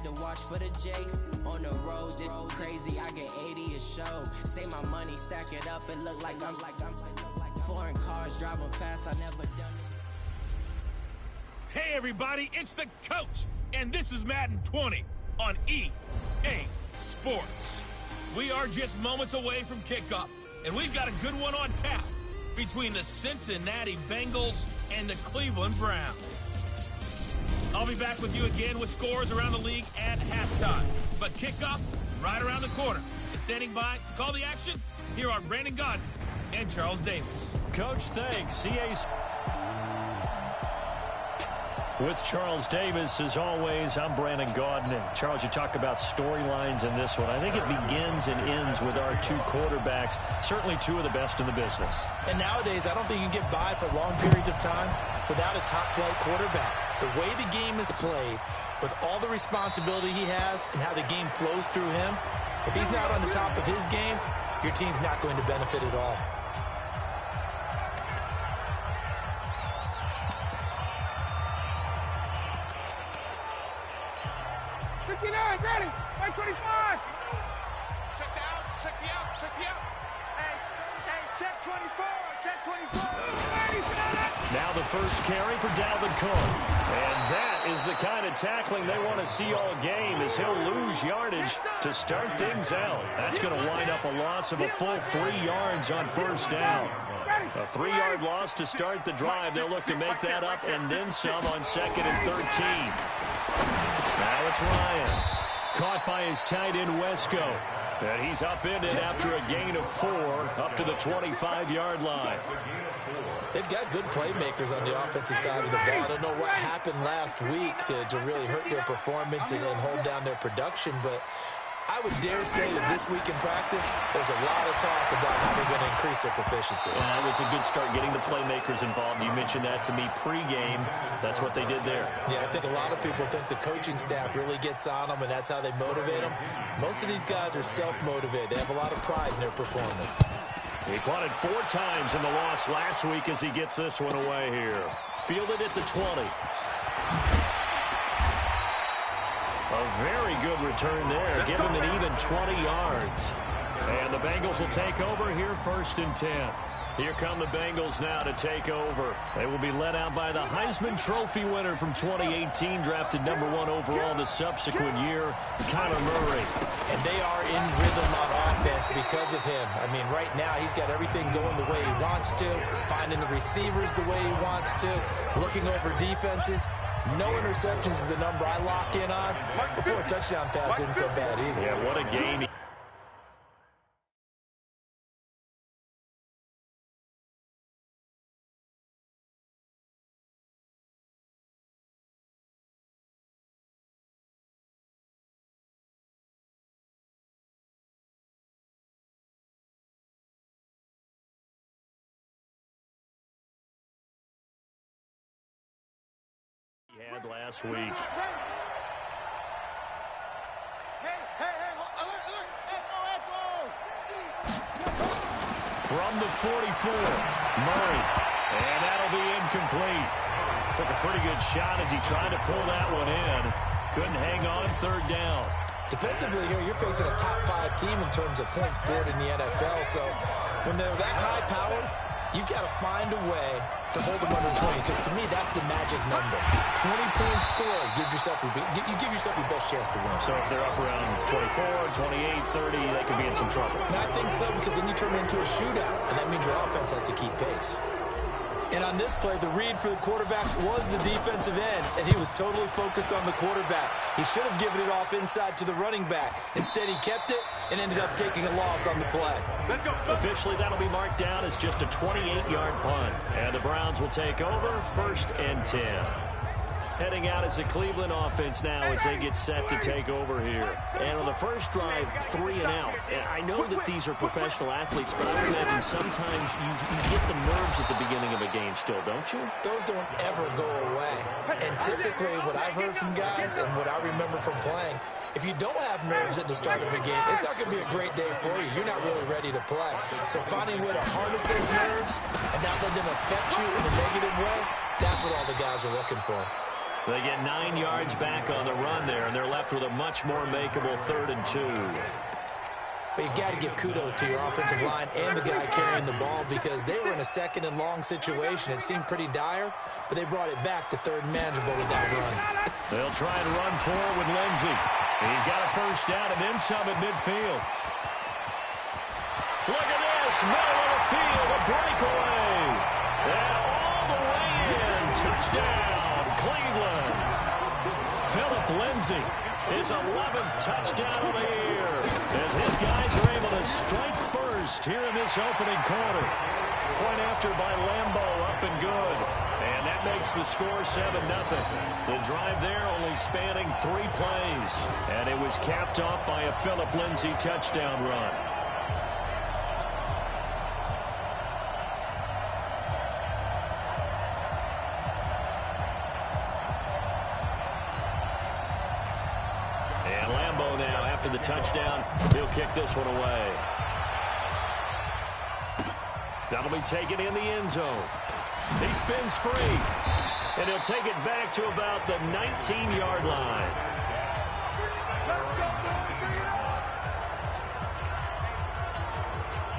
had to watch for the Jakes. On the road, it's crazy, I get 80 a show. Say my money, stack it up, it look like I'm foreign cars driving fast, I never done it. Hey everybody, it's the coach, and this is Madden 20 on EA Sports. We are just moments away from kickoff, and we've got a good one on tap between the Cincinnati Bengals and the Cleveland Browns. I'll be back with you again with scores around the league at halftime. But kickoff right around the corner. And standing by to call the action, here are Brandon Gaudin and Charles Davis. Coach, thanks. With Charles Davis, as always, I'm Brandon Gaudin. And Charles, you talk about storylines in this one. I think it begins and ends with our two quarterbacks, certainly two of the best in the business. And nowadays, I don't think you can get by for long periods of time without a top-flight quarterback. The way the game is played, with all the responsibility he has and how the game flows through him, if he's not on the top of his game, your team's not going to benefit at all. Ready, 25. Check out, check me out, check me out. Hey, check 24, check 24. Now the first carry for Dalvin Cook. And that is the kind of tackling they want to see all game, as he'll lose yardage to start things out. That's going to wind up a loss of a full 3 yards on first down. A 3-yard loss to start the drive. They'll look to make that up and then some on 2nd and 13. Now it's Ryan. Caught by his tight end, Wesco. And he's upended after a gain of 4 up to the 25-yard line. They've got good playmakers on the offensive side of the ball. I don't know what happened last week to really hurt their performance and hold down their production, but I would dare say that this week in practice, there's a lot of talk about how they're going to increase their proficiency. Yeah, that was a good start getting the playmakers involved. You mentioned that to me pregame. That's what they did there. Yeah, I think a lot of people think the coaching staff really gets on them, and that's how they motivate them. Most of these guys are self-motivated. They have a lot of pride in their performance. He punted 4 times in the loss last week as he gets this one away here. Fielded at the 20. A very good return there. Give him an even 20 yards. And the Bengals will take over here 1st and 10. Here come the Bengals now to take over. They will be led out by the Heisman Trophy winner from 2018, drafted number 1 overall the subsequent year, Kyler Murray. And they are in rhythm on offense because of him. I mean, right now he's got everything going the way he wants to, finding the receivers the way he wants to, looking over defenses. No interceptions is the number I lock in on. Before a touchdown pass isn't so bad either. Yeah, what a game. Had last week. Hey, alert. From the 44, Murray. And that'll be incomplete. Took a pretty good shot as he tried to pull that one in. Couldn't hang on 3rd down. Defensively here, you're facing a top 5 team in terms of points scored in the NFL. So when they're that high-powered, you've got to find a way to hold them under 20, because to me, that's the magic number. 20 points scored, you give yourself your best chance to win. So if they're up around 24, 28, 30, they could be in some trouble. And I think so, because then you turn it into a shootout, and that means your offense has to keep pace. And on this play, the read for the quarterback was the defensive end, and he was totally focused on the quarterback. He should have given it off inside to the running back. Instead, he kept it and ended up taking a loss on the play. Let's go. Officially, that'll be marked down as just a 28-yard punt. And the Browns will take over 1st and 10. Heading out as the Cleveland offense now as they get set to take over here. And on the first drive, 3 and out. And I know that these are professional athletes, but I would imagine sometimes you get the nerves at the beginning of a game still, don't you? Those don't ever go away. And typically, what I've heard from guys and what I remember from playing, if you don't have nerves at the start of a game, it's not going to be a great day for you. You're not really ready to play. So finding a way to harness those nerves and not let them affect you in a negative way, that's what all the guys are looking for. They get 9 yards back on the run there, and they're left with a much more makeable 3rd and 2. But you got to give kudos to your offensive line and the guy carrying the ball because they were in a 2nd and long situation. It seemed pretty dire, but they brought it back to 3rd and manageable with that run. They'll try and run forward with Lindsey. He's got a 1st down and then some at midfield. Look at this, middle of the field, a breakaway. And all the way in, touchdown, Cleveland. Philip Lindsey, his 11th touchdown of the year, as his guys are able to strike first here in this opening quarter. Point after by Lambo, up and good. And that makes the score 7-0. The drive there only spanning 3 plays. And it was capped off by a Philip Lindsey touchdown run. And Lambo now, after the touchdown, he'll kick this one away. That'll be taken in the end zone. He spins free, and he'll take it back to about the 19-yard line.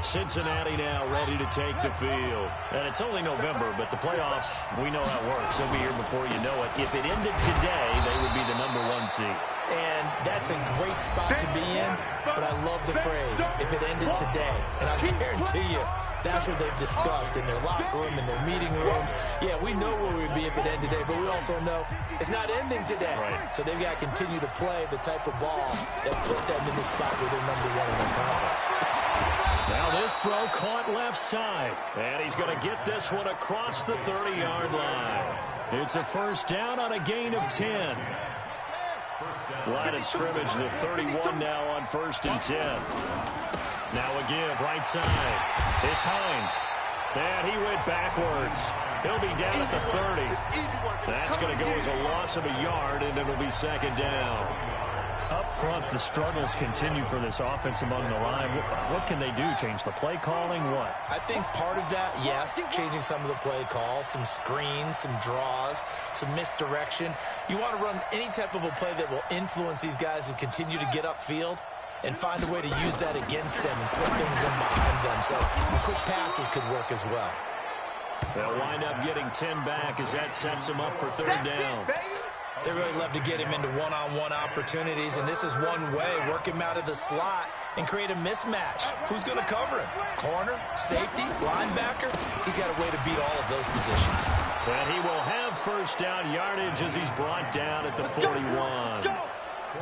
Cincinnati now ready to take the field. And it's only November, but the playoffs, we know how it works. They'll be here before you know it. If it ended today, they would be the #1 seed. And that's a great spot to be in, but I love the phrase, if it ended today. And I guarantee you, that's what they've discussed in their locker room, in their meeting rooms. Yeah, we know where we'd be if it ended today, but we also know it's not ending today. Right. So they've got to continue to play the type of ball that put them in the spot where they're #1 in their conference. Now this throw caught left side, and he's going to get this one across the 30-yard line. It's a 1st down on a gain of 10. Line of scrimmage, the 31 now on 1st and 10. Now a give, right side. It's Hines. And he went backwards. He'll be down at the 30. That's going to go as a loss of a yard, and it'll be 2nd down. Up front, the struggles continue for this offense among the line. What can they do? Change the play calling? What? I think part of that, yes, changing some of the play calls, some screens, some draws, some misdirection. You want to run any type of a play that will influence these guys and continue to get upfield and find a way to use that against them and set things in behind them. So some quick passes could work as well. They'll wind up getting 10 back as that sets them up for 3rd down. They really love to get him into one-on-one opportunities, and this is one way. Work him out of the slot and create a mismatch. Who's going to cover him? Corner, safety, linebacker? He's got a way to beat all of those positions. And he will have 1st down yardage as he's brought down at the 41.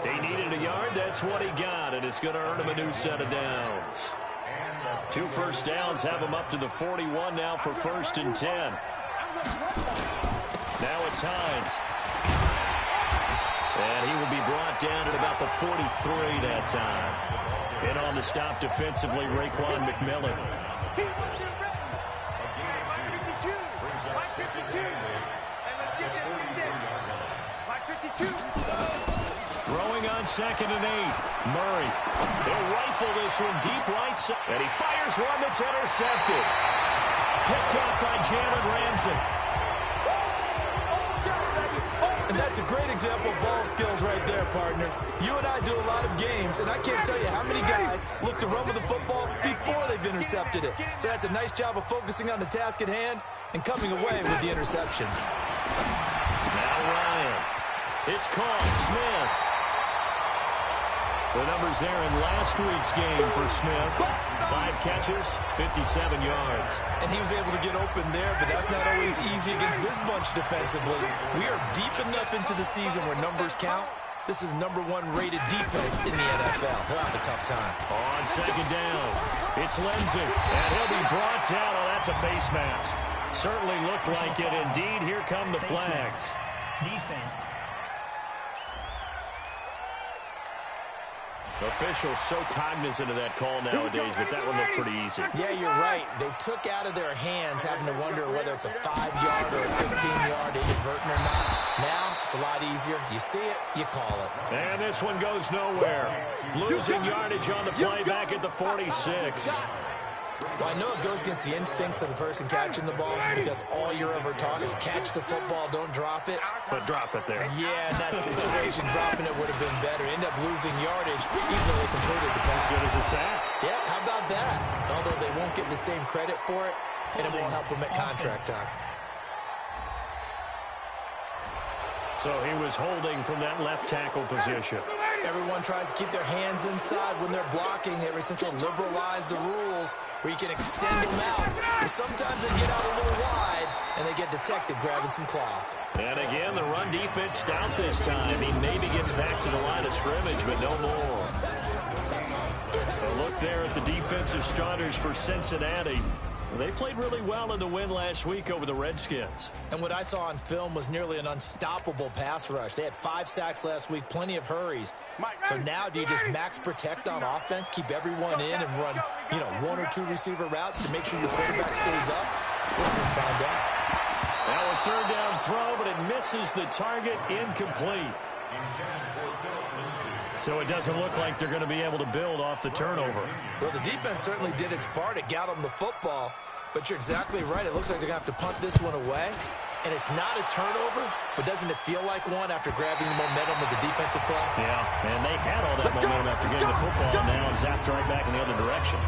They needed a yard. That's what he got, and it's going to earn him a new set of downs. 2 1st downs have him up to the 41 now for 1st and 10. Now it's Hines. And he will be brought down at about the 43 that time. And on the stop defensively, Raekwon McMillan. Throwing on 2nd and 8. Murray. He'll rifle this one deep right side. And he fires one that's intercepted. Picked up by Jalen Ramsey. And that's a great example of ball skills right there, partner. You and I do a lot of games, and I can't tell you how many guys look to run with the football before they've intercepted it. So that's a nice job of focusing on the task at hand and coming away with the interception. Now Ryan. It's caught. Smith. The numbers there in last week's game for Smith. 5 catches, 57 yards. And he was able to get open there, but that's not always easy against this bunch defensively. We are deep enough into the season where numbers count. This is the #1 rated defense in the NFL. He'll have a tough time. On 2nd down, it's Lindsey, and he'll be brought down. Oh, that's a face mask. Certainly looked like it. Indeed, here come the flags. Defense. Officials so cognizant of that call nowadays, but that one looked pretty easy. Yeah, you're right. They took out of their hands having to wonder whether it's a 5-yard or a 15-yard inadvertent or not. Now, it's a lot easier. You see it, you call it. And this one goes nowhere. Losing yardage on the play back at the 46. Well, I know it goes against the instincts of the person catching the ball because all you're ever taught is catch the football, don't drop it. But drop it there. Yeah, in that situation, dropping it would have been better. End up losing yardage, even though they completed the pass. Good as a sack. Yeah, how about that? Although they won't get the same credit for it, and it won't help them at contract time. So he was holding from that left tackle position. Everyone tries to keep their hands inside when they're blocking ever since they liberalized the rules where you can extend them out. But sometimes they get out a little wide, and they get detected grabbing some cloth. And again, the run defense stout this time. He maybe gets back to the line of scrimmage, but no more. A look there at the defensive starters for Cincinnati. They played really well in the win last week over the Redskins. And what I saw on film was nearly an unstoppable pass rush. They had 5 sacks last week, plenty of hurries. So now do you just max protect on offense, keep everyone in and run, 1 or 2 receiver routes to make sure your quarterback stays up? We'll soon find out. Now a third down throw, but it misses the target, incomplete. So it doesn't look like they're going to be able to build off the turnover. Well, the defense certainly did its part. It got them the football. But you're exactly right. It looks like they're going to have to punt this one away. And it's not a turnover, but doesn't it feel like one after grabbing the momentum with the defensive play? Yeah, and they had all that momentum after getting the football, and now zapped right back in the other direction.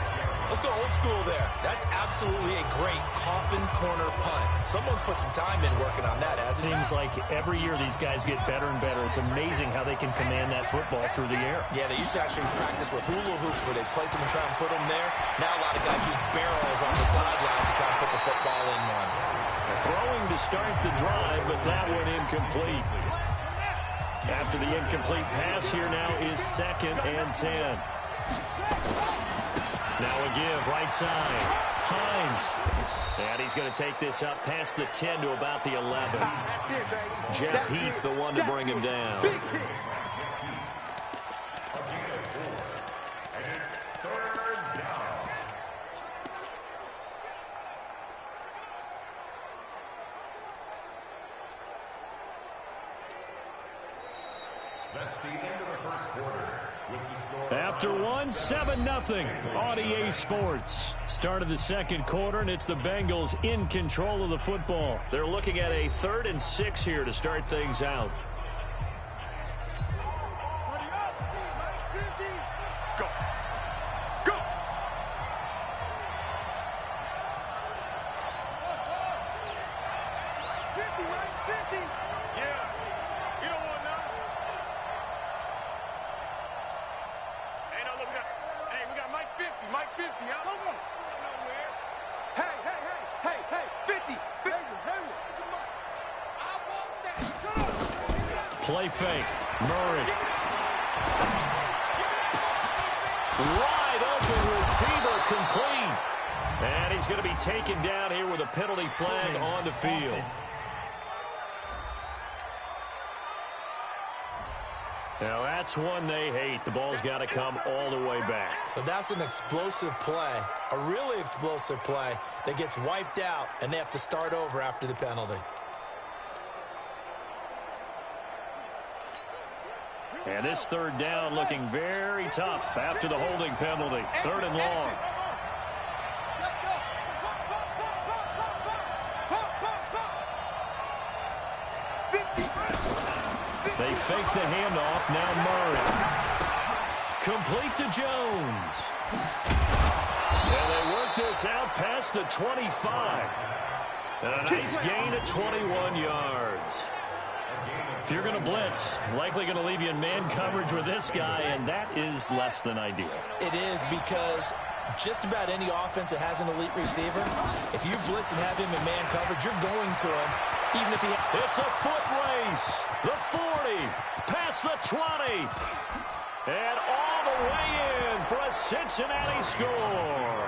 Let's go old school there. That's absolutely a great coffin corner punt. Someone's put some time in working on that, hasn't it? Seems like every year these guys get better and better. It's amazing how they can command that football through the air. Yeah, they used to actually practice with hula hoops where they place them and try and put them there. Now a lot of guys use barrels on the sidelines to try and put the football in one. Throwing to start the drive, but that one incomplete. After the incomplete pass, here now is 2nd and 10. Now a give, right side. Hines. And he's going to take this up past the 10 to about the 11. Jeff Heath, the one to bring him down. That's the end of the first quarter. After 7-0 on EA Sports. Start of the second quarter, and it's the Bengals in control of the football. They're looking at a 3rd and 6 here to start things out. Go. Go. Mike's 50. Yeah. You don't want none. We got Mike 50. Mike 50, huh? Come on. Hey, 50. I want that. Play fake. Murray. Wide open receiver, complete. And he's going to be taken down here with a penalty flag on the field. Now that's one they hate. The ball's got to come all the way back. So that's an explosive play, a really explosive play that gets wiped out, and they have to start over after the penalty. And this 3rd down looking very tough after the holding penalty. 3rd and long. They fake the handoff. Now Murray. Complete to Jones. And they work this out past the 25. And a nice gain of 21 yards. If you're going to blitz, likely going to leave you in man coverage with this guy, and that is less than ideal. It is, because just about any offense that has an elite receiver, if you blitz and have him in man coverage, you're going to him, even if he... It's a foot race. The 40, past the 20, and all the way in for a Cincinnati score.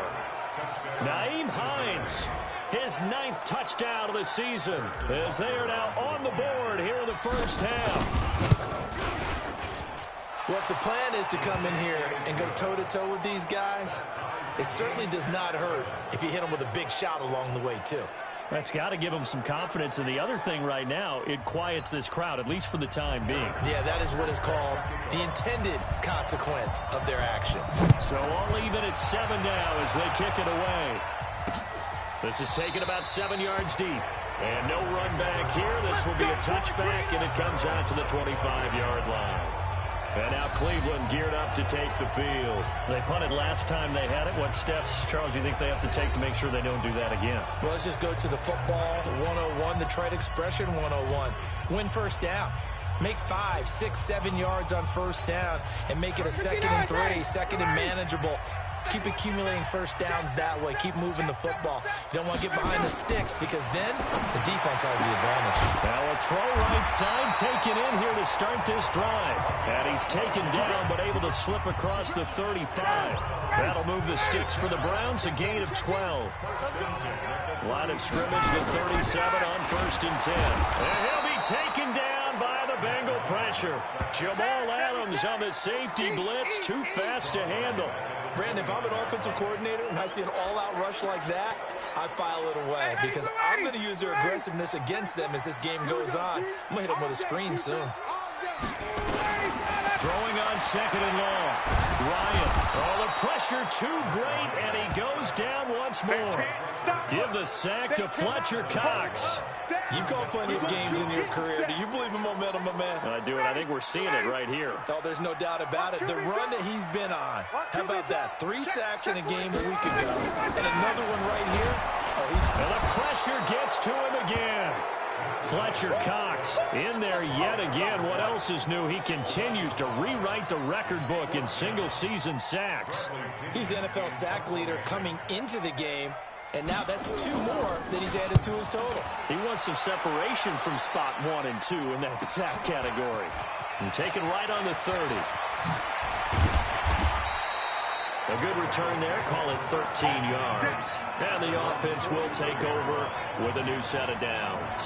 Nyheim Hines, his 9th touchdown of the season, as they are now on the board here in the first half. Well, if the plan is to come in here and go toe-to-toe with these guys, it certainly does not hurt if you hit them with a big shot along the way, too. That's got to give them some confidence. And the other thing right now, it quiets this crowd, at least for the time being. Yeah, that is what is called the intended consequence of their actions. So all even at 7 now as they kick it away. This is taken about 7 yards deep. And no run back here. This will be a touchback, and it comes out to the 25-yard line. And now Cleveland geared up to take the field. They punted last time they had it. What steps, Charles, do you think they have to take to make sure they don't do that again? Well, let's just go to the football 101, the trade expression 101. Win first down. Make 5, 6, 7 yards on first down and make it a 2nd and 3, 2nd and manageable. Keep accumulating first downs that way. Keep moving the football. You don't want to get behind the sticks because then the defense has the advantage. Now a throw right side taken in here to start this drive. And he's taken down but able to slip across the 35. That'll move the sticks for the Browns, a gain of 12. Line of scrimmage, the 37 on 1st and 10. And he'll be taken down by the Bengal pressure. Jamal Adams on the safety blitz, too fast to handle. Brandon, if I'm an offensive coordinator and I see an all-out rush like that, I file it away because I'm going to use their aggressiveness against them as this game goes on. I'm going to hit them with a screen soon. Throwing on 2nd and long. Ryan. Oh, the pressure too great, and he goes down once more. Give the sack to Fletcher Cox. You've called plenty of games in your career. Do you believe in momentum, my man? I do, and I think we're seeing it right here. Oh, there's no doubt about it. The run that he's been on. How about that? 3 sacks in a game a week ago. And another one right here. Oh, and the pressure gets to him again. Fletcher Cox in there yet again. What else is new? He continues to rewrite the record book in single-season sacks. He's the NFL sack leader coming into the game, and now that's 2 more that he's added to his total. He wants some separation from spot 1 and 2 in that sack category. And taken right on the 30. A good return there, call it 13 yards. And the offense will take over with a new set of downs.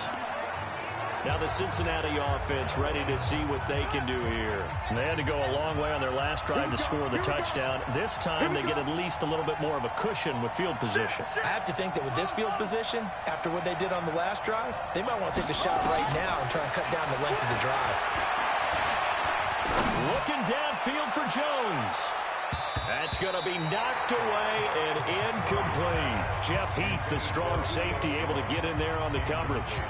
Now the Cincinnati offense ready to see what they can do here. They had to go a long way on their last drive to score the touchdown. This time they get at least a little bit more of a cushion with field position. I have to think that with this field position, after what they did on the last drive, they might want to take a shot right now and try and cut down the length of the drive. Looking downfield for Jones. That's going to be knocked away and incomplete. Jeff Heath, the strong safety, able to get in there on the coverage.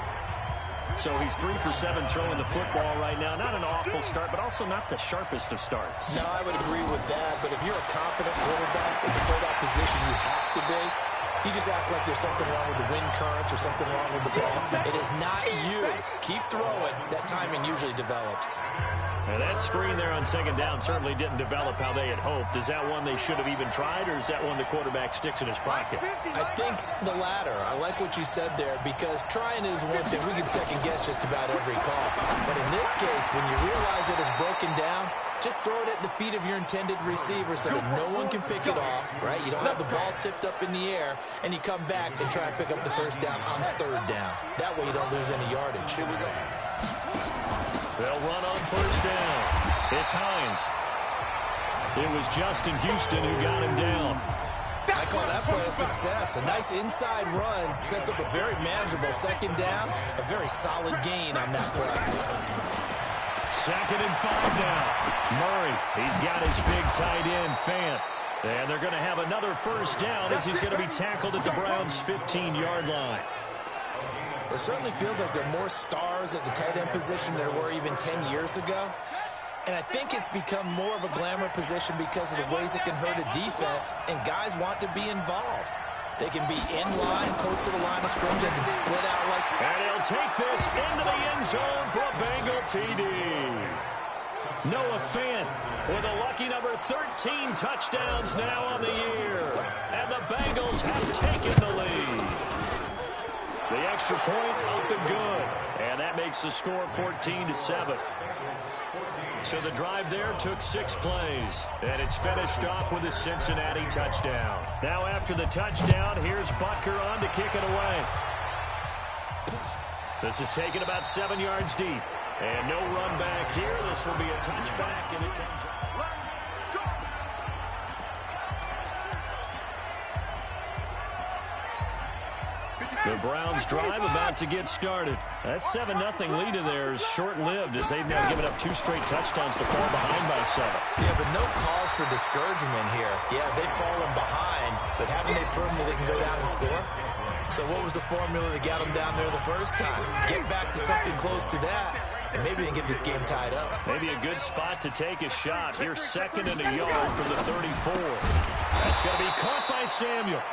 So he's 3 for 7 throwing the football right now. Not an awful start, but also not the sharpest of starts. No, I would agree with that. But if you're a confident quarterback and to play that position, you have to be. You just act like there's something wrong with the wind currents or something wrong with the ball. It is not you. Keep throwing. That timing usually develops. And that screen there on 2nd down certainly didn't develop how they had hoped. Is that one they should have even tried, or is that one the quarterback sticks in his pocket? I think the latter. I like what you said there, because trying is one thing. We can second guess just about every call. But in this case, when you realize it is broken down, just throw it at the feet of your intended receiver so that no one can pick it off, right? You don't have the ball tipped up in the air, and you come back and try and pick up the first down on 3rd down. That way you don't lose any yardage. Here we go. They'll run on 1st down. It's Hines. It was Justin Houston who got him down. I call that play a success. A nice inside run sets up a very manageable 2nd down. A very solid gain on that play. 2nd and 5 now. Murray, he's got his big tight end, Fant. And they're going to have another first down as he's going to be tackled at the Browns' 15-yard line. It certainly feels like there are more stars at the tight end position than there were even 10 years ago. And I think it's become more of a glamour position because of the ways it can hurt a defense, and guys want to be involved. They can be in line, close to the line of scrimmage. They can split out like... And he'll take this into the end zone for a Bengal TD. Noah Fant with a lucky number 13 touchdowns now on the year. And the Bengals have taken the lead. The extra point up and good. And that makes the score 14-7. So the drive there took 6 plays. And it's finished off with a Cincinnati touchdown. Now after the touchdown, here's Butker on to kick it away. This is taken about 7 yards deep. And no run back here. This will be a touchback, and it comes out. The Browns drive about to get started. That 7-0 lead of theirs short-lived as they've now given up 2 straight touchdowns to fall behind by 7. Yeah, but no cause for discouragement here. Yeah, they've fallen behind, but haven't they proven that they can go down and score? So what was the formula that got them down there the first time? Get back to something close to that, and maybe they can get this game tied up. Maybe a good spot to take a shot. Here's 2nd and a yard from the 34. That's going to be caught by Samuel.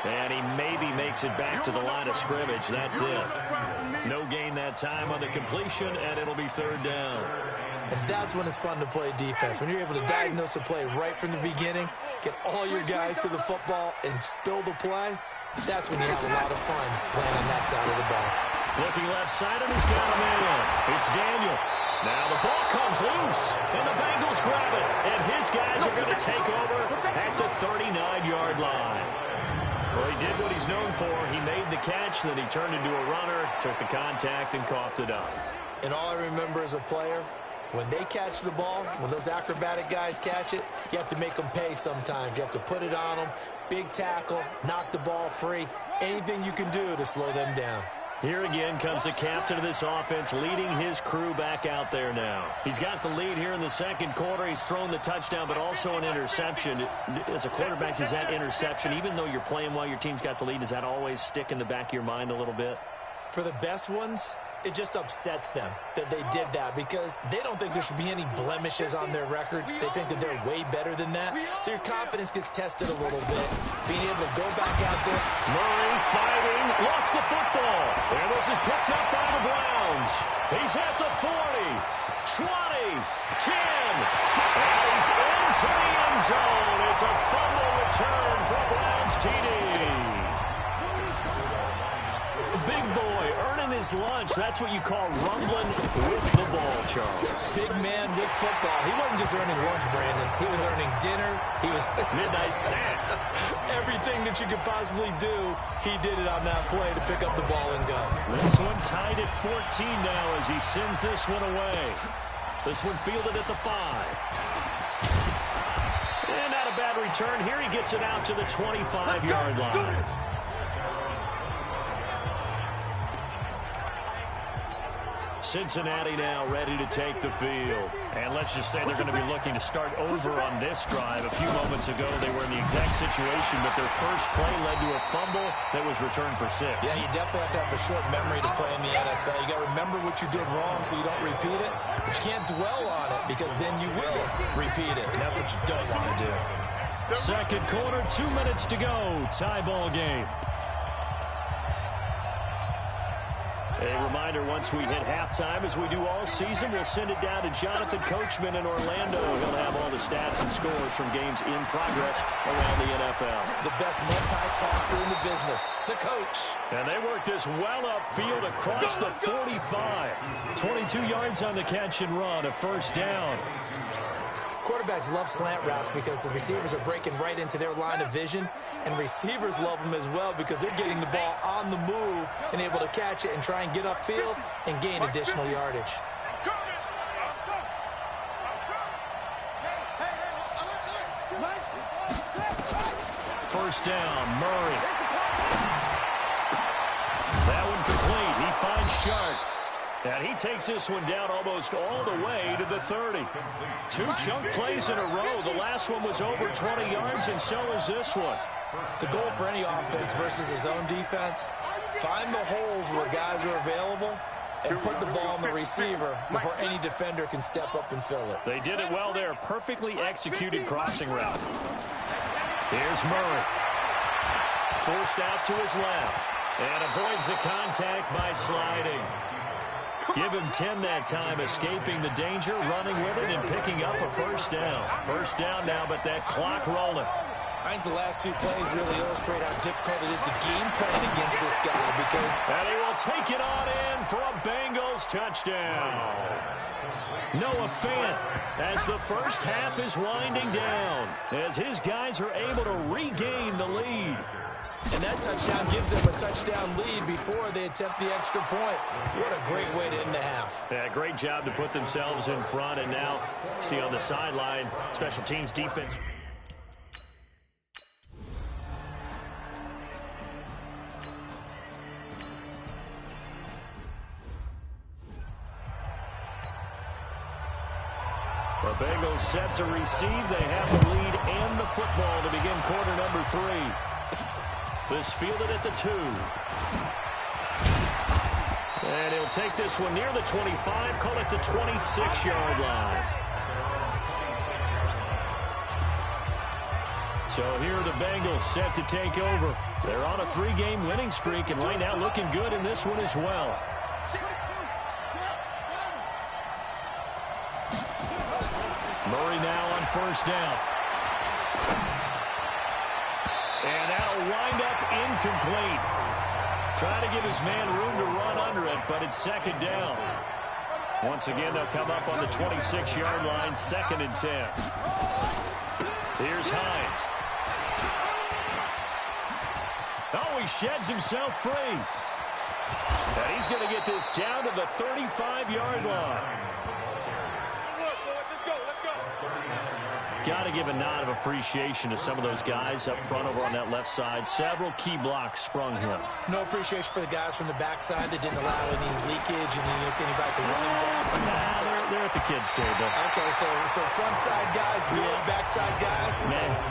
And he maybe makes it back to the line of scrimmage. That's it. No gain that time on the completion, and it'll be 3rd down. And that's when it's fun to play defense. When you're able to diagnose a play right from the beginning, get all your guys to the football, and spill the play, that's when you have a lot of fun playing on that side of the ball. Looking left side, and he's got a man. It's Daniel. Now the ball comes loose, and the Bengals grab it. And his guys are going to take over at the 39-yard line. Well, he did what he's known for. He made the catch, then he turned into a runner, took the contact, and coughed it up. And all I remember as a player, when they catch the ball, when those acrobatic guys catch it, you have to make them pay sometimes. You have to put it on them, big tackle, knock the ball free, anything you can do to slow them down. Here again comes the captain of this offense, leading his crew back out there now. He's got the lead here in the 2nd quarter. He's thrown the touchdown, but also an interception. As a quarterback, does that interception, even though you're playing while your team's got the lead, does that always stick in the back of your mind a little bit? For the best ones, it just upsets them that they did that because they don't think there should be any blemishes on their record. They think that they're way better than that. So your confidence gets tested a little bit. Being able to go back out there. Murray fighting, lost the football. And this is picked up by the Browns. He's at the 40, 20, 10. And he's into the end zone. It's a fumble return for Browns TD. Big boy earning his lunch. That's what you call rumbling with the ball, Charles. Big man with football. He wasn't just earning lunch, Brandon. He was earning dinner. He was midnight snack. Everything that you could possibly do, he did it on that play to pick up the ball and go. This one tied at 14 now as he sends this one away. This one fielded at the 5. And not a bad return. Here he gets it out to the 25-yard line. Cincinnati now ready to take the field. And let's just say they're going to be looking to start over on this drive. A few moments ago, they were in the exact situation, but their first play led to a fumble that was returned for 6. Yeah, you definitely have to have a short memory to play in the NFL. You got to remember what you did wrong so you don't repeat it. But you can't dwell on it because then you will repeat it, and that's what you don't want to do. 2nd quarter, 2 minutes to go. Tie ball game. A reminder, once we hit halftime, as we do all season, we'll send it down to Jonathan Coachman in Orlando. He'll have all the stats and scores from games in progress around the NFL. The best multitasker in the business, the coach. And they work this well upfield across the 45. 22 yards on the catch and run, a 1st down. Quarterbacks love slant routes because the receivers are breaking right into their line of vision, and receivers love them as well because they're getting the ball on the move and able to catch it and try and get upfield and gain additional yardage. First down, Murray. That one complete. He finds Sharp. And he takes this one down almost all the way to the 30. 2 chunk plays in a row. The last one was over 20 yards, and so is this one. The goal for any offense versus his own defense, find the holes where guys are available and put the ball on the receiver before any defender can step up and fill it. They did it well there. Perfectly executed crossing route. Here's Murray. Forced out to his left. And avoids the contact by sliding. Give him 10 that time, escaping the danger, running with it, and picking up a 1st down. 1st down now, but that clock rolling. I think the last 2 plays really illustrate how difficult it is to game plan against this guy because... And he will take it on in for a Bengals touchdown. Noah Fant, as the first half is winding down, as his guys are able to regain the lead. And that touchdown gives them a touchdown lead before they attempt the extra point. What a great way to end the half. Yeah, great job to put themselves in front. And now, see on the sideline, special teams defense. The Bengals set to receive. They have the lead and the football to begin quarter number 3. This fielded at the 2. And he'll take this one near the 25, call it the 26-yard line. So here are the Bengals set to take over. They're on a 3-game winning streak, and right now looking good in this one as well. Murray now on first down. And that'll wind up incomplete. Trying to give his man room to run under it, but it's second down. Once again, they'll come up on the 26-yard line, 2nd and 10. Here's Hines. Oh, he sheds himself free. And he's going to get this down to the 35-yard line. Got to give a nod of appreciation to some of those guys up front over on that left side. Several key blocks sprung him. No appreciation for the guys from the backside that didn't allow any leakage and anybody to run down. They're at the kids' table. Okay, so front side guys good, backside guys,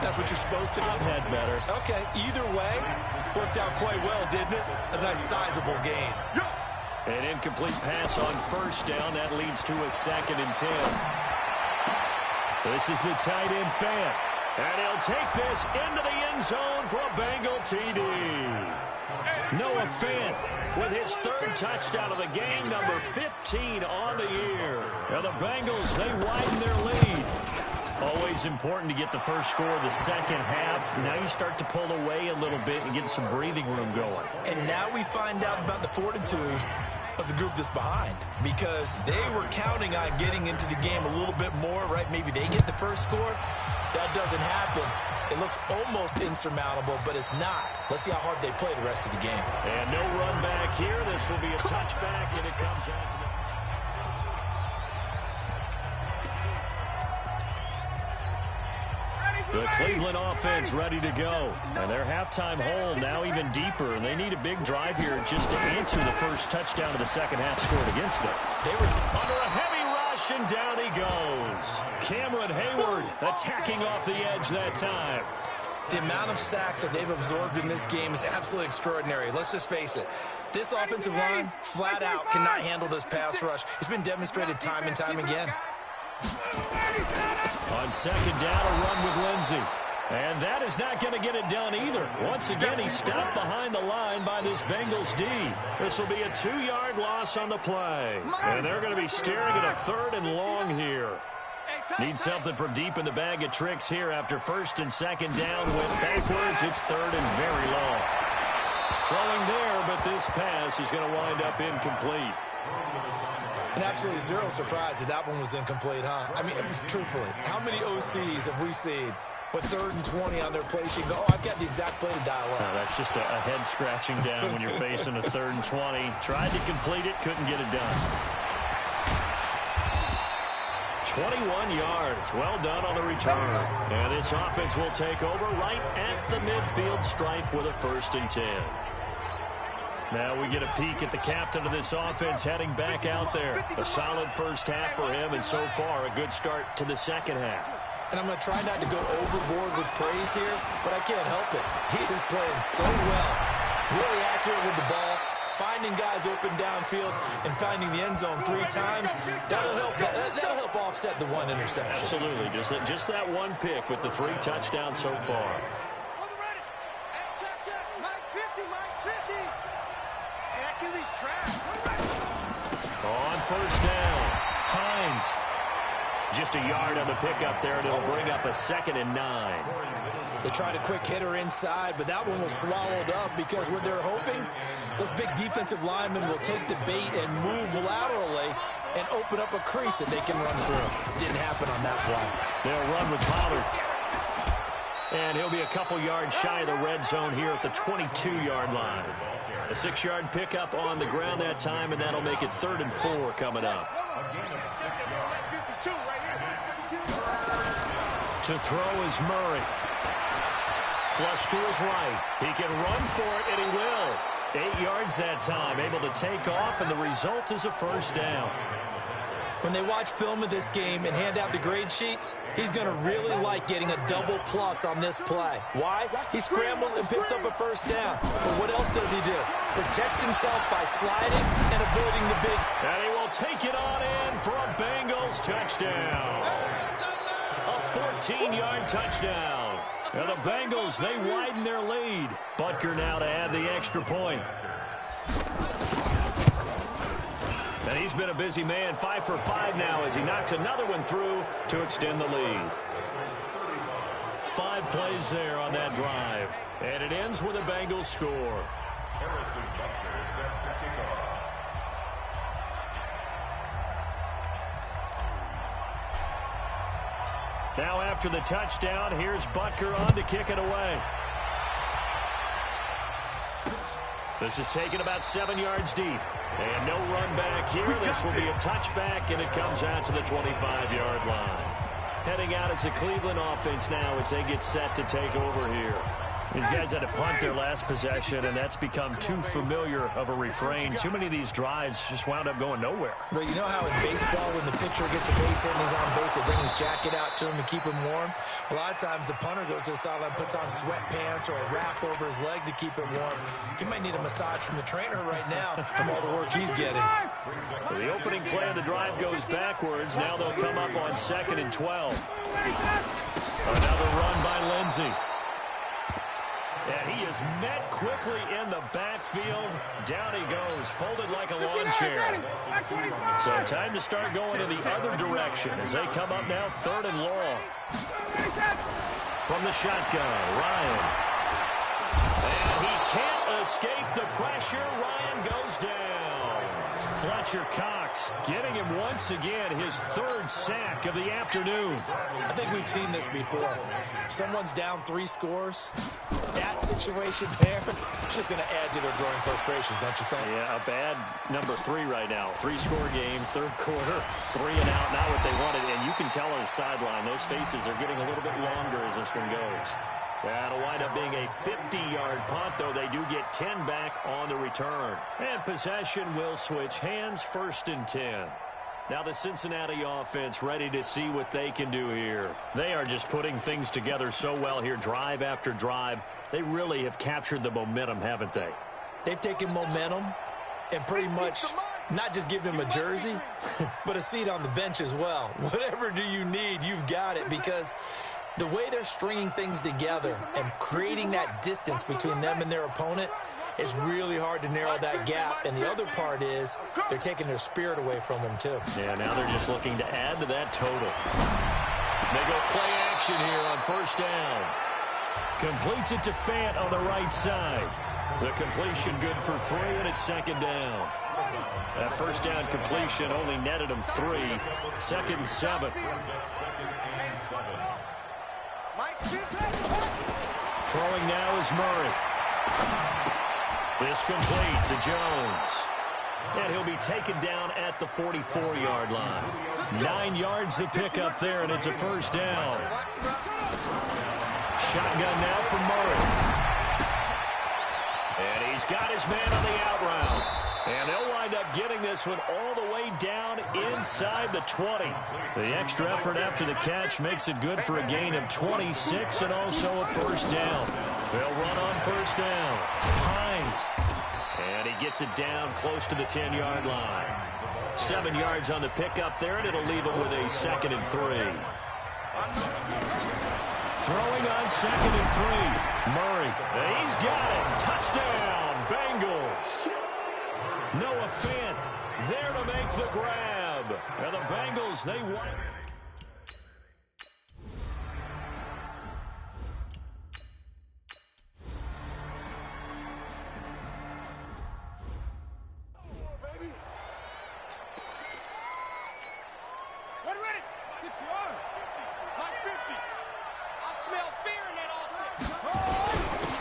that's what you're supposed to do. I've had better. Okay, either way, worked out quite well, didn't it? A nice sizable gain. An incomplete pass on first down. That leads to a 2nd and 10. This is the tight end Fant. And he'll take this into the end zone for a Bengal TD. Noah Fant with his 3rd touchdown of the game, number 15 on the year. Now the Bengals, they widen their lead. Always important to get the first score of the second half. Now you start to pull away a little bit and get some breathing room going. And now we find out about the fortitude of the group that's behind, because they were counting on getting into the game a little bit more, right? Maybe they get the first score. That doesn't happen. It looks almost insurmountable, but it's not. Let's see how hard they play the rest of the game. And no run back here. This will be a touchback, and it comes out to the... The Cleveland offense ready to go. And their halftime hole now even deeper. And they need a big drive here just to answer the first touchdown of the second half scored against them. They were under a heavy rush, and down he goes. Cameron Hayward attacking off the edge that time. The amount of sacks that they've absorbed in this game is absolutely extraordinary. Let's just face it. This offensive line, flat out, cannot handle this pass rush. It's been demonstrated time and time again. On second down, a run with Lindsey. And that is not going to get it done either. Once again, he's stopped behind the line by this Bengals D. This will be a 2-yard loss on the play. And they're going to be staring at a 3rd and long here. Need something from deep in the bag of tricks here after 1st and 2nd down. Went backwards. It's 3rd and very long. Throwing there, but this pass is going to wind up incomplete. And absolutely zero surprise that that one was incomplete, huh? I mean, truthfully, how many OCs have we seen with 3rd and 20 on their play sheet and go, oh, I've got the exact play to dial up? No, that's just a head scratching down when you're facing a 3rd and 20. Tried to complete it, couldn't get it done. 21 yards. Well done on the return. And this offense will take over right at the midfield stripe with a 1st and 10. Now we get a peek at the captain of this offense heading back out there. A solid first half for him, and so far a good start to the second half. And I'm going to try not to go overboard with praise here, but I can't help it. He is playing so well. Really accurate with the ball, finding guys open downfield, and finding the end zone 3 times. That'll help offset the 1 interception. Absolutely. Just that 1 pick with the 3 touchdowns so far. On first down, Hines. Just a yard on the pickup there, and it'll bring up a 2nd and 9. They tried a quick hitter inside, but that one was swallowed up because what they're hoping, those big defensive linemen will take the bait and move laterally and open up a crease that they can run through. Didn't happen on that play. They'll run with Pollard. And he'll be a couple yards shy of the red zone here at the 22-yard line. A 6-yard pickup on the ground that time, and that'll make it 3rd and 4 coming up. To throw is Murray. Flush to his right. He can run for it, and he will. 8 yards that time, able to take off, and the result is a 1st down. When they watch film of this game and hand out the grade sheets, he's going to really like getting a double plus on this play. Why? He scrambles and picks up a first down. But what else does he do? Protects himself by sliding and avoiding the big. And he will take it on in for a Bengals touchdown. A 14-yard touchdown. And the Bengals, they widen their lead. Butker now to add the extra point. And he's been a busy man, 5 for 5 now as he knocks another one through to extend the lead. 5 plays there on that drive. And it ends with a Bengals score. Harrison Butker set to kick off. Now after the touchdown, here's Butker on to kick it away. This is taken about 7 yards deep. And no run back here. This will be a touchback, and it comes out to the 25-yard line. Heading out as the Cleveland offense now as they get set to take over here. These guys had to punt their last possession, and that's become too familiar of a refrain. Too many of these drives just wound up going nowhere. Well, you know how in baseball, when the pitcher gets a base hit and he's on base, they bring his jacket out to him to keep him warm? A lot of times the punter goes to the sideline, puts on sweatpants or a wrap over his leg to keep him warm. He might need a massage from the trainer right now from all the work he's getting. So the opening play of the drive goes backwards. Now they'll come up on 2nd and 12. Another run by Lindsey. And he is met quickly in the backfield. Down he goes, folded like a lawn chair. So time to start going in the other direction as they come up now 3rd and long. From the shotgun, Ryan. And he can't escape the pressure. Ryan goes down. Fletcher Cox getting him once again, his 3rd sack of the afternoon. I think we've seen this before. Someone's down 3 scores. That situation there, it's just going to add to their growing frustrations, don't you think? Yeah, a bad number 3 right now. 3-score game, 3rd quarter, 3 and out, not what they wanted. And you can tell on the sideline, those faces are getting a little bit longer as this one goes. That'll wind up being a 50-yard punt, though they do get 10 back on the return. And possession will switch hands, 1st and 10. Now the Cincinnati offense ready to see what they can do here. They are just putting things together so well here, drive after drive. They really have captured the momentum, haven't they? They've taken momentum and pretty much not just given him a jersey, but a seat on the bench as well. Whatever do you need, you've got it, because the way they're stringing things together and creating that distance between them and their opponent, it's really hard to narrow that gap. And the other part is they're taking their spirit away from them, too. Yeah, now they're just looking to add to that total. They go play action here on 1st down. Completes it to Fant on the right side. The completion good for 3, and it's 2nd down. That 1st down completion only netted him 3. 2nd and 7. Throwing now is Murray. This complete to Jones. And he'll be taken down at the 44-yard line. 9 yards to pick up there, and it's a 1st down. Shotgun now for Murray. And he's got his man on the out route. And they'll wind up getting this one all the way down inside the 20. The extra effort after the catch makes it good for a gain of 26 and also a 1st down. They'll run on 1st down. Hines. And he gets it down close to the 10-yard line. 7 yards on the pickup there, and it'll leave him with a 2nd and 3. Throwing on 2nd and 3. Murray. He's got it. Touchdown, Bengals. Noah Fant there to make the grab. And the Bengals, they won.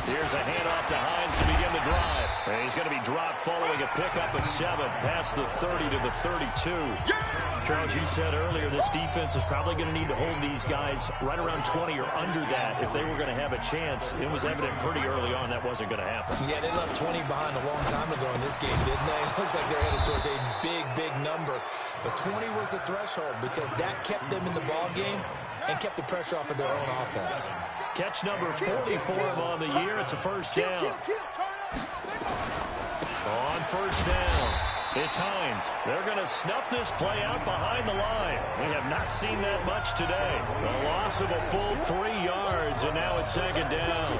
Here's a handoff to Hines to begin the drive. And he's going to be dropped following a pickup of 7 past the 30 to the 32. Charles, you said earlier this defense is probably going to need to hold these guys right around 20 or under that if they were going to have a chance. It was evident pretty early on that wasn't going to happen. Yeah, they left 20 behind a long time ago in this game, didn't they? It looks like they're headed towards a big, big number. But 20 was the threshold because that kept them in the ball game and kept the pressure off of their own offense. Catch number 44 on the year. It's a first down. On first down, it's Hines. They're going to snuff this play out behind the line. We have not seen that much today. A loss of a full 3 yards, and now it's second down.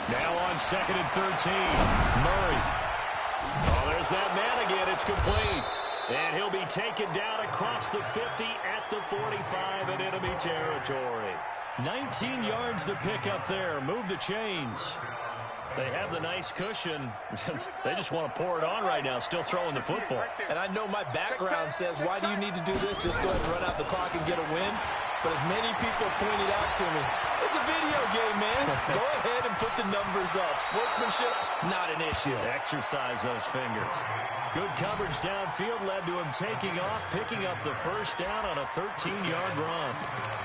Now on second and 13, Murray. Oh, there's that man again. It's complete. And he'll be taken down across the 50 at the 45 in enemy territory. 19 yards the pick up there. Move the chains. They have the nice cushion. They just want to pour it on right now, still throwing the football. And I know my background says, why do you need to do this? Just go ahead and run out the clock and get a win. But as many people pointed out to me, it's a video game, man. Go ahead and put the numbers up. Sportsmanship, not an issue. Exercise those fingers. Good coverage downfield led to him taking off, picking up the first down on a 13-yard run.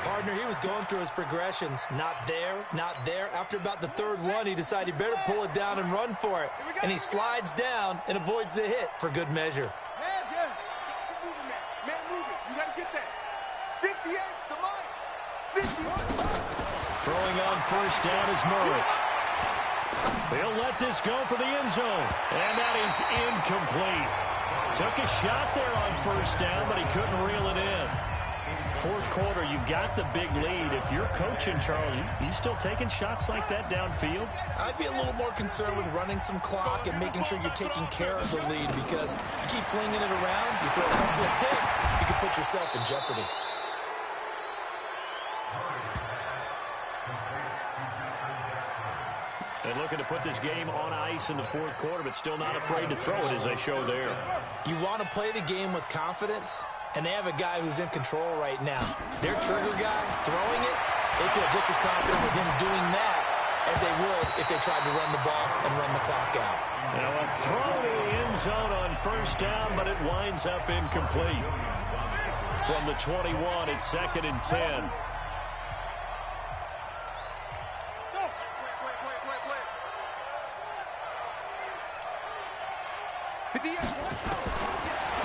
Partner, he was going through his progressions. Not there, not there. After about the third one, he decided he better pull it down and run for it. And he slides down and avoids the hit for good measure. Hands, yeah. Keep moving, man. Man, move it. You got to get that. 58's the line. 51. Throwing on first down is Murray. They'll let this go for the end zone. And that is incomplete. Took a shot there on first down, but he couldn't reel it in. Fourth quarter, you've got the big lead. If you're coaching, Charles, you still taking shots like that downfield? I'd be a little more concerned with running some clock and making sure you're taking care of the lead, because you keep flinging it around, you throw a couple of picks, you can put yourself in jeopardy. And looking to put this game on ice in the fourth quarter, but still not afraid to throw it as they show there. You want to play the game with confidence, and they have a guy who's in control right now. Their trigger guy throwing it, they feel just as confident with him doing that as they would if they tried to run the ball and run the clock out. Now a throw to the end zone on first down, but it winds up incomplete. From the 21, it's second and 10.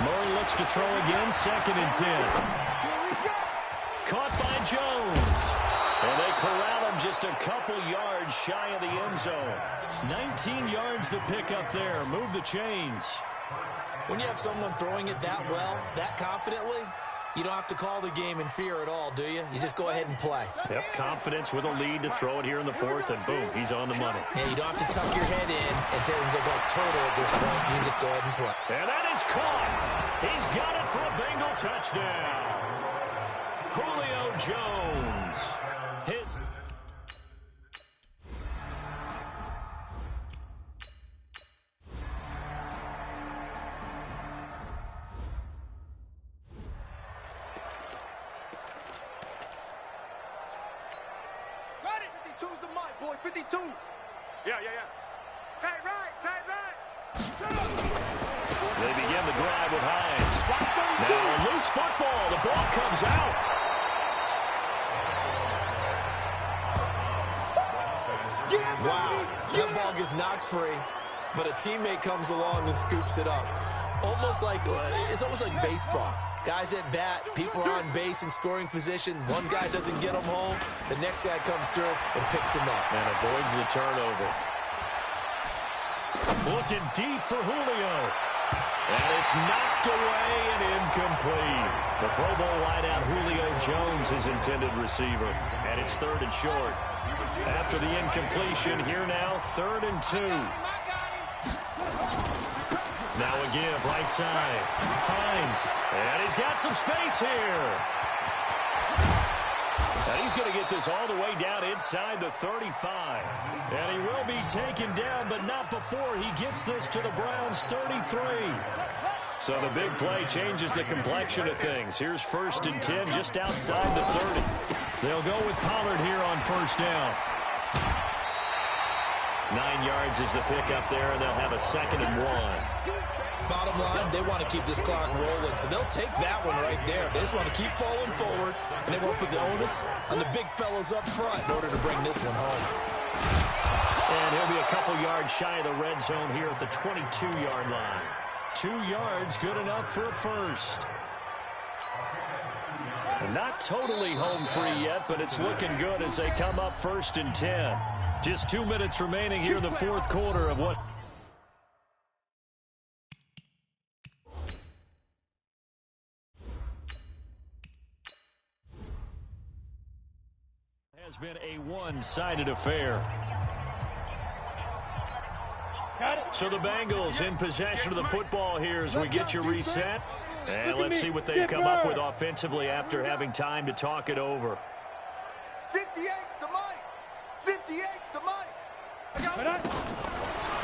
Murray looks to throw again, second and 10. Caught by Jones. And they corral him just a couple yards shy of the end zone. 19 yards the pick up there. Move the chains. When you have someone throwing it that well, that confidently, you don't have to call the game in fear at all, do you? You just go ahead and play. Yep, confidence with a lead to throw it here in the fourth, and boom, he's on the money. Yeah, you don't have to tuck your head in and go like turtle at this point. You can just go ahead and play. And that is caught. He's got it for a Bengal touchdown. Julio Jones. His... Boy, 52. Yeah. Tight right. They begin the drive with Hines. Now loose football. The ball comes out. Wow, that ball gets knocked free, but a teammate comes along and scoops it up. It's almost like baseball. Guys at bat, people are on base in scoring position. One guy doesn't get them home. The next guy comes through and picks him up. And avoids the turnover. Looking deep for Julio. And it's knocked away and incomplete. The Pro Bowl wideout Julio Jones, his intended receiver. And it's third and short. After the incompletion, here now, 3rd and 2. Now a give, right side. Hines. And he's got some space here. And he's going to get this all the way down inside the 35. And he will be taken down, but not before he gets this to the Browns' 33. So the big play changes the complexion of things. Here's 1st and 10 just outside the 30. They'll go with Pollard here on 1st down. 9 yards is the pickup there, and they'll have a 2nd and 1. Bottom line, they want to keep this clock rolling, so they'll take that one right there. They just want to keep falling forward, and they want to put the onus on the big fellas up front in order to bring this one home. And he'll be a couple yards shy of the red zone here at the 22-yard line. 2 yards, good enough for a first. Not totally home free yet, but it's looking good as they come up 1st and 10. Just 2 minutes remaining here in the 4th quarter of what has been a one-sided affair. So the Bengals in possession of the football here as we get you reset. And let's see what they've come up with offensively after having time to talk it over. 58's the Mike. 58's the Mike.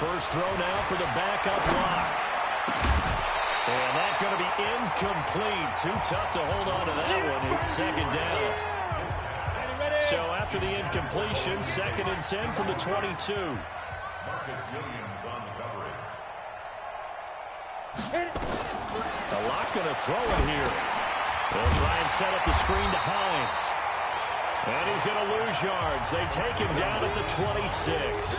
First throw now for the backup lock. And that's going to be incomplete. Too tough to hold on to that one. It's 2nd down. So after the incompletion, 2nd and 10 from the 22. The lock going to throw it here. They'll try and set up the screen to Hines. And he's going to lose yards. They take him down at the 26.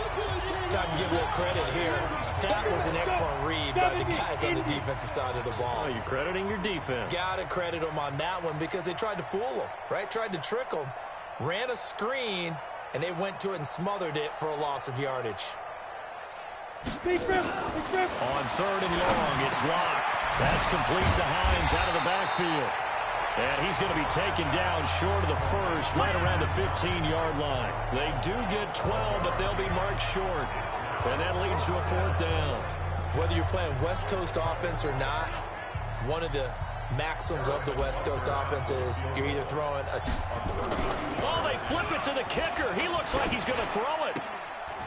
Time to give a little credit here. That was an excellent read by the guys on the defensive side of the ball. Oh, you're crediting your defense. Got to credit them on that one because they tried to fool them, right? Tried to trick them. Ran a screen, and they went to it and smothered it for a loss of yardage. On 3rd and long, it's Locke. That's complete to Hines out of the backfield. And he's going to be taken down short of the first, right around the 15-yard line. They do get 12, but they'll be marked short. And that leads to a 4th down. Whether you're playing West Coast offense or not, one of the maxims of the West Coast offense is you're either throwing a... Oh, they flip it to the kicker. He looks like he's going to throw it.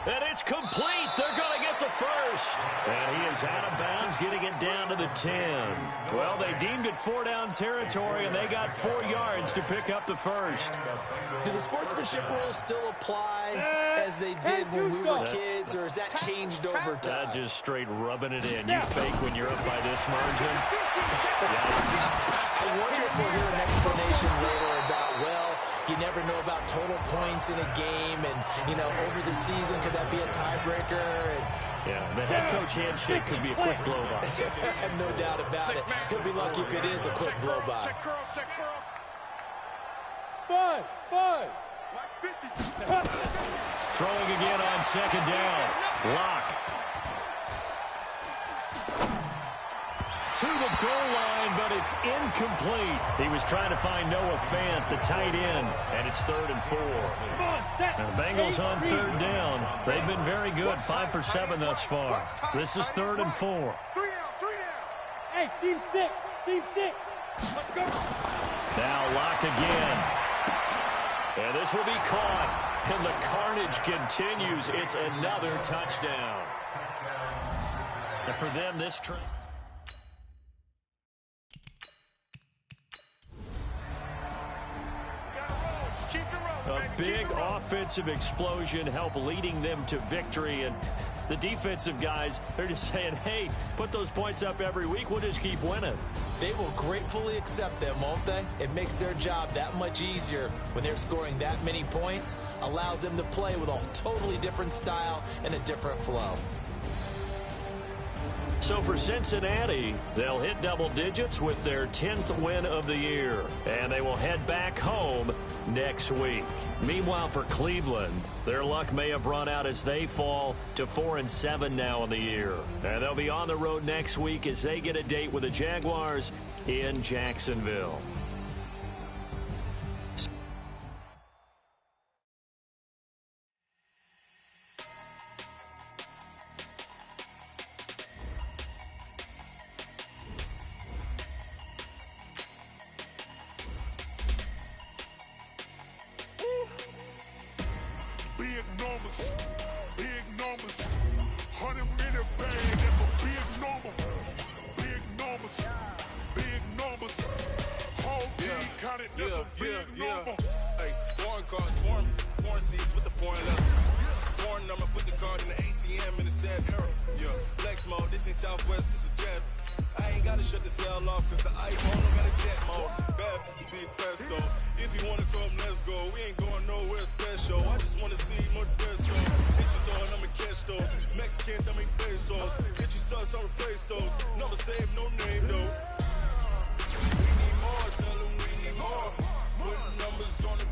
And it's complete. They're going to get the first. And he is out of bounds, getting it down to the 10. Well, they deemed it 4-down territory, and they got 4 yards to pick up the first. Do the sportsmanship rules still apply as they did when we were kids, or has that changed over time? Just straight rubbing it in. You fake when you're up by this margin. I wonder if we'll hear an explanation later about, well, you never know about total points in a game, and, you know, over the season, could that be a tiebreaker? And yeah, the head coach handshake could be a quick blow-by. No doubt about it. Could be lucky if it is a quick blow-by. Buzz. Throwing again on 2nd down. Lock. To the goal line, but it's incomplete. He was trying to find Noah Fant, the tight end, and it's 3rd and 4. And the Bengals on 3rd down. They've been very good, 5 for 7 thus far. This is 3rd and 4. 3 down. Hey, seam 6. Let's go. Now Lock again. And this will be caught. And the carnage continues. It's another touchdown. And for them, this trip. A big offensive explosion helped leading them to victory. And the defensive guys, they're just saying, hey, put those points up every week. We'll just keep winning. They will gratefully accept them, won't they? It makes their job that much easier when they're scoring that many points. Allows them to play with a totally different style and a different flow. So for Cincinnati, they'll hit double digits with their 10th win of the year. And they will head back home next week. Meanwhile, for Cleveland, their luck may have run out as they fall to 4-7 now in the year. And they'll be on the road next week as they get a date with the Jaguars in Jacksonville. Big numbers, 100 minute bag, that's a big number. Big numbers, 16 Southwest, this is jet. I ain't gotta shut the cell off, cause the iPhone don't got a jet mode. Bad people be pesto. If you wanna come, let's go. We ain't going nowhere special. I just wanna see more dress go. Hit your door and I'ma catch those. Mexican, I make pesos. Get your sus, I'll replace those. Number save, no name though. We need more, tell them we need more. Put numbers on the